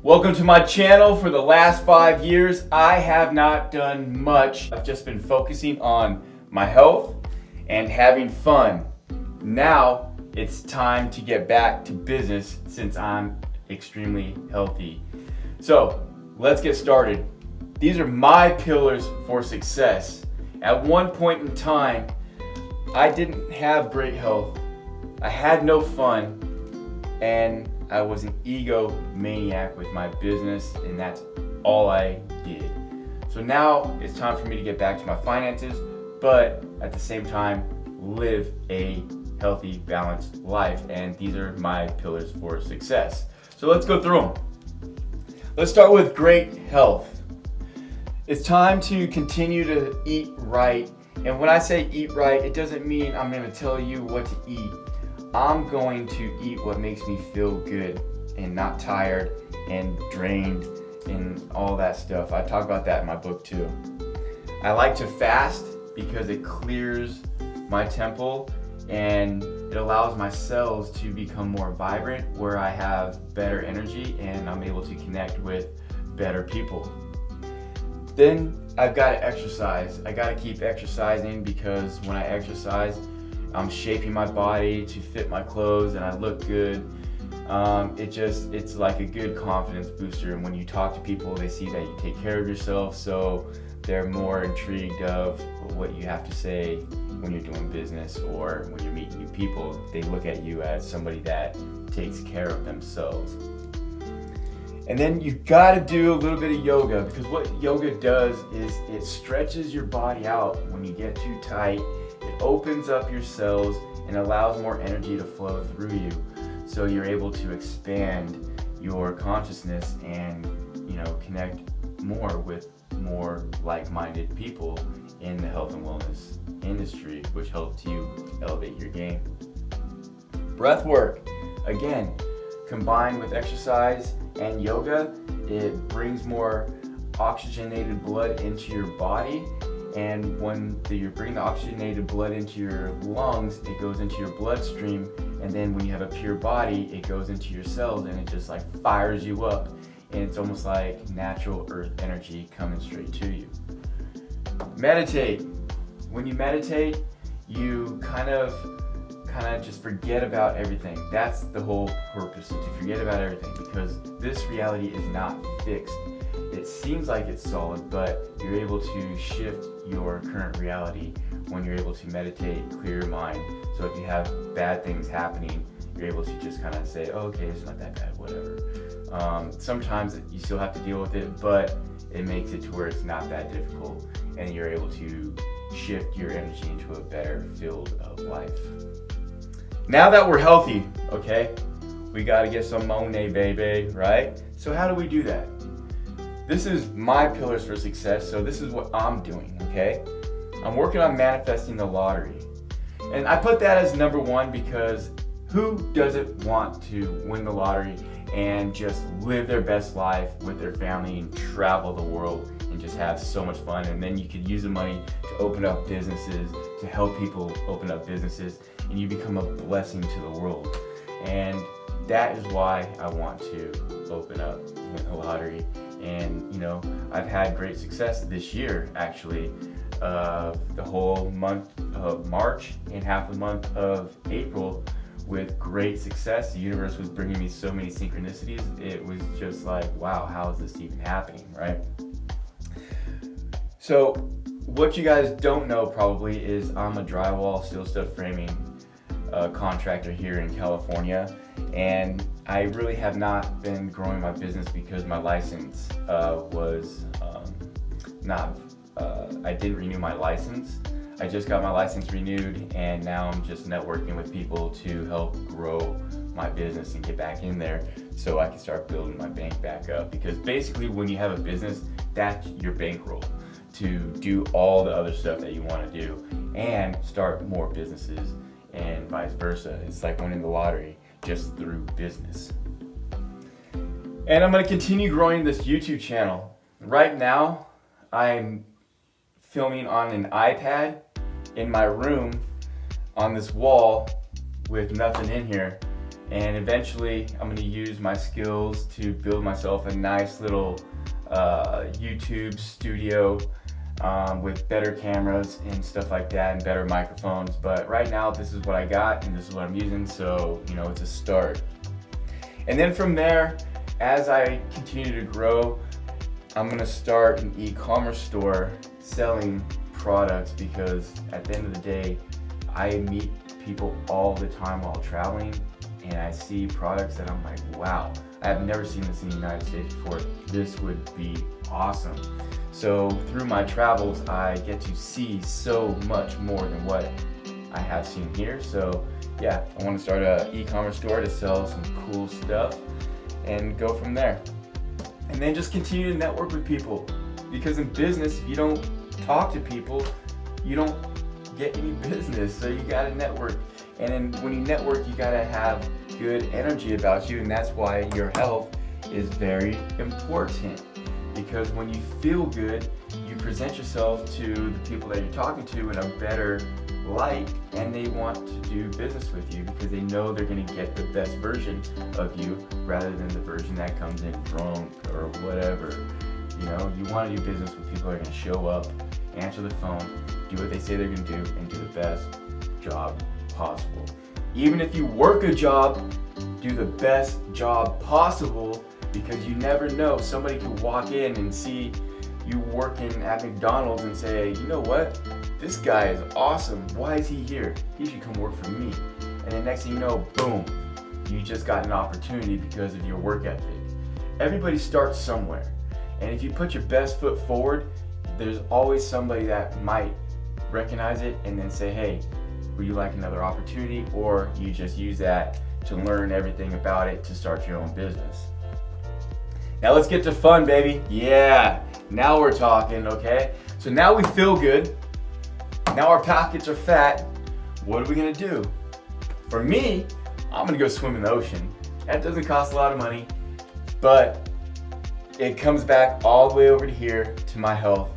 Welcome to my channel. For the last 5 years, I have not done much. I've just been focusing on my health and having fun. Now it's time to get back to business since I'm extremely healthy. So let's get started. These are my pillars for success. At one point in time, I didn't have great health. I had no fun, and I was an egomaniac with my business, and that's all I did. So now it's time for me to get back to my finances, but at the same time, live a healthy, balanced life. And these are my pillars for success. So let's go through them. Let's start with great health. It's time to continue to eat right. And when I say eat right, it doesn't mean I'm going to tell you what to eat. I'm going to eat what makes me feel good and not tired and drained and all that stuff. I talk about that in my book too. I like to fast because it clears my temple and it allows my cells to become more vibrant, where I have better energy and I'm able to connect with better people. Then I've got to exercise. I got to keep exercising because when I exercise, I'm shaping my body to fit my clothes and I look good. It's like a good confidence booster. And when you talk to people, they see that you take care of yourself, so they're more intrigued of what you have to say when you're doing business or when you're meeting new people. They look at you as somebody that takes care of themselves. And then you gotta do a little bit of yoga, because what yoga does is it stretches your body out when you get too tight. It opens up your cells and allows more energy to flow through you, so you're able to expand your consciousness and connect more with more like-minded people in the health and wellness industry, which helps you elevate your game. Breath work, again, combined with exercise and yoga, it brings more oxygenated blood into your body. And when you bring the oxygenated blood into your lungs, it goes into your bloodstream. And then when you have a pure body, it goes into your cells and it just like fires you up. And it's almost like natural earth energy coming straight to you. Meditate. When you meditate, you kind of just forget about everything. That's the whole purpose, to forget about everything, because this reality is not fixed. It seems like it's solid, but you're able to shift your current reality when you're able to meditate, clear your mind. So if you have bad things happening, you're able to just kind of say, oh, okay, it's not that bad, whatever. Sometimes you still have to deal with it, but it makes it to where it's not that difficult, and you're able to shift your energy into a better field of life. Now that we're healthy, okay, we got to get some money, baby, right? So how do we do that? This is my pillars for success, so this is what I'm doing, okay? I'm working on manifesting the lottery. And I put that as number one because who doesn't want to win the lottery and just live their best life with their family and travel the world and just have so much fun? And then you could use the money to open up businesses, to help people open up businesses, and you become a blessing to the world. And that is why I want to open up the lottery. And I've had great success this year, actually. The whole month of March and half the month of April with great success. The universe was bringing me so many synchronicities. It was just like, wow, how is this even happening, right? So what you guys don't know probably is I'm a drywall steel stud framing contractor here in California, and I really have not been growing my business because my license I didn't renew my license. I just got my license renewed, and now I'm just networking with people to help grow my business and get back in there so I can start building my bank back up. Because basically when you have a business, that's your bankroll to do all the other stuff that you want to do and start more businesses, and vice versa. It's like winning the lottery, just through business. And I'm going to continue growing this YouTube channel. Right now, I'm filming on an iPad in my room on this wall with nothing in here. And eventually I'm going to use my skills to build myself a nice little YouTube studio with better cameras and stuff like that, and better microphones. But right now this is what I got and this is what I'm using, so you know, it's a start. And then from there, as I continue to grow, I'm gonna start an e-commerce store selling products, because at the end of the day, I meet people all the time while traveling and I see products that I'm like, wow, I have never seen this in the United States before. This would be awesome. So through my travels, I get to see so much more than what I have seen here. So yeah, I want to start an e-commerce store to sell some cool stuff and go from there. And then just continue to network with people, because in business, if you don't talk to people, you don't get any business. So you gotta network. And then when you network, you gotta have good energy about you, and that's why your health is very important. Because when you feel good, you present yourself to the people that you're talking to in a better light, and they want to do business with you because they know they're going to get the best version of you rather than the version that comes in drunk or whatever. You know, you want to do business with people that are going to show up, answer the phone, do what they say they're going to do, and do the best job possible. Even if you work a job, do the best job possible, because you never know. Somebody could walk in and see you working at McDonald's and say, you know what? This guy is awesome. Why is he here? He should come work for me. And then next thing you know, boom, you just got an opportunity because of your work ethic. Everybody starts somewhere. And if you put your best foot forward, there's always somebody that might recognize it and then say, hey, would you like another opportunity? Or you just use that to learn everything about it to start your own business. Now let's get to fun, baby. Yeah, now we're talking, okay? So now we feel good. Now our pockets are fat. What are we gonna do? For me, I'm gonna go swim in the ocean. That doesn't cost a lot of money, but it comes back all the way over to here to my health.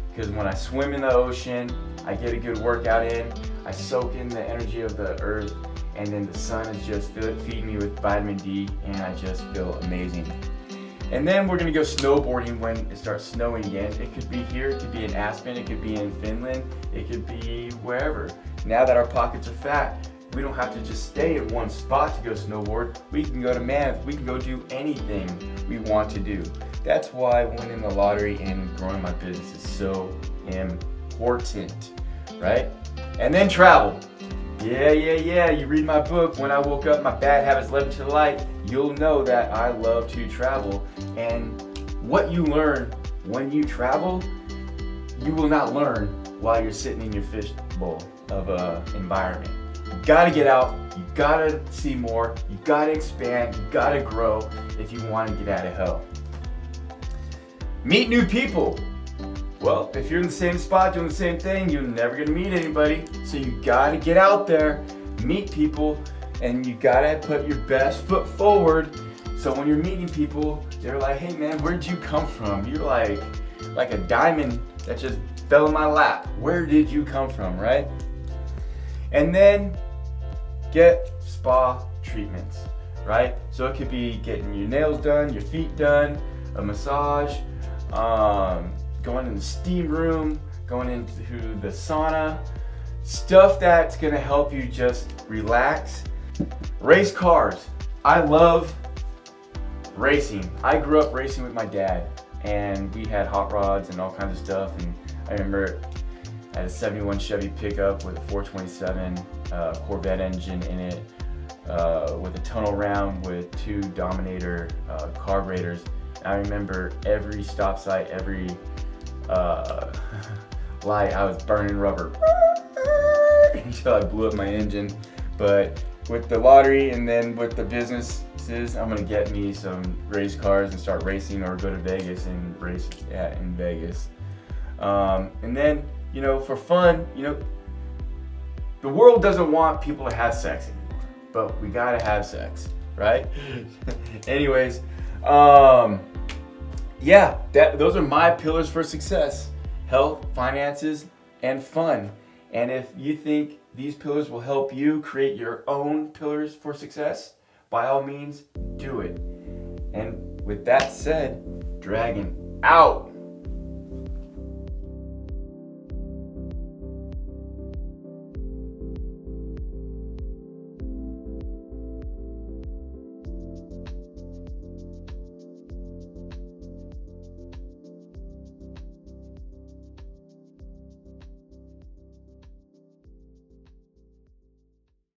Because when I swim in the ocean, I get a good workout in, I soak in the energy of the earth, and then the sun is just feeding me with vitamin D, and I just feel amazing. And then we're gonna go snowboarding when it starts snowing again. It could be here, it could be in Aspen, it could be in Finland, it could be wherever. Now that our pockets are fat, we don't have to just stay at one spot to go snowboard. We can go to Mammoth, we can go do anything we want to do. That's why winning the lottery and growing my business is so important, right? And then travel. Yeah, you read my book, When I Woke Up, My Bad Habits Led Me to the Light, you'll know that I love to travel. And what you learn when you travel, you will not learn while you're sitting in your fishbowl of an environment. You gotta get out, you gotta see more, you gotta expand, you gotta grow if you wanna get out of hell. Meet new people. Well, if you're in the same spot doing the same thing, you're never gonna meet anybody. So you gotta get out there, meet people, and you gotta put your best foot forward. So when you're meeting people, they're like, hey man, where'd you come from? You're like a diamond that just fell in my lap. Where did you come from, right? And then get spa treatments, right? So it could be getting your nails done, your feet done, a massage, going in the steam room, going into the sauna, stuff that's gonna help you just relax. Race cars. I love racing. I grew up racing with my dad, and we had hot rods and all kinds of stuff. And I remember I had a 71 Chevy pickup with a 427 Corvette engine in it, with a tunnel round with 2 Dominator carburetors. I remember every stop sign, every light, I was burning rubber until I blew up my engine. But with the lottery and then with the businesses, I'm gonna get me some race cars and start racing, or go to Vegas and race in Vegas. And then, you know, for fun, you know, the world doesn't want people to have sex anymore, but we gotta have sex, right? Anyways, yeah, those are my pillars for success: health, finances, and fun. And if you think these pillars will help you create your own pillars for success, by all means, do it. And with that said, Dragon out.